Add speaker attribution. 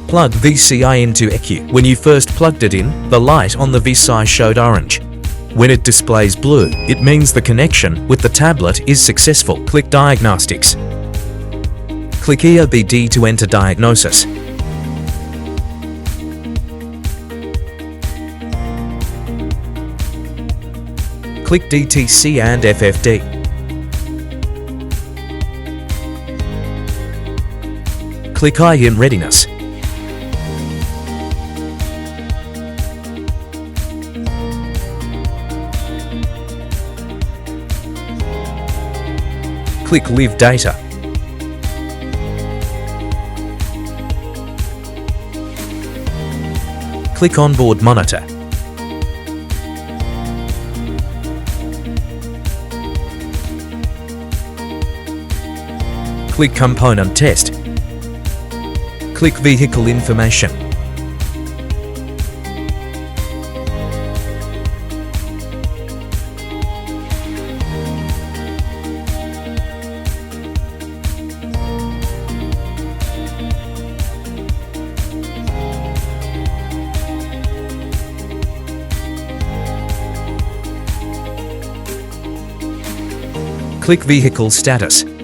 Speaker 1: Plug VCI into ECU. When you first plugged it in, the light on the VCI showed orange. When it displays blue, it means the connection with the tablet is successful. Click Diagnostics. Click EOBD to enter diagnosis. Click DTC and FFD. Click I in readiness. Click Live Data. Click Onboard Monitor. Click Component Test. Click Vehicle Information. Click Vehicle Status.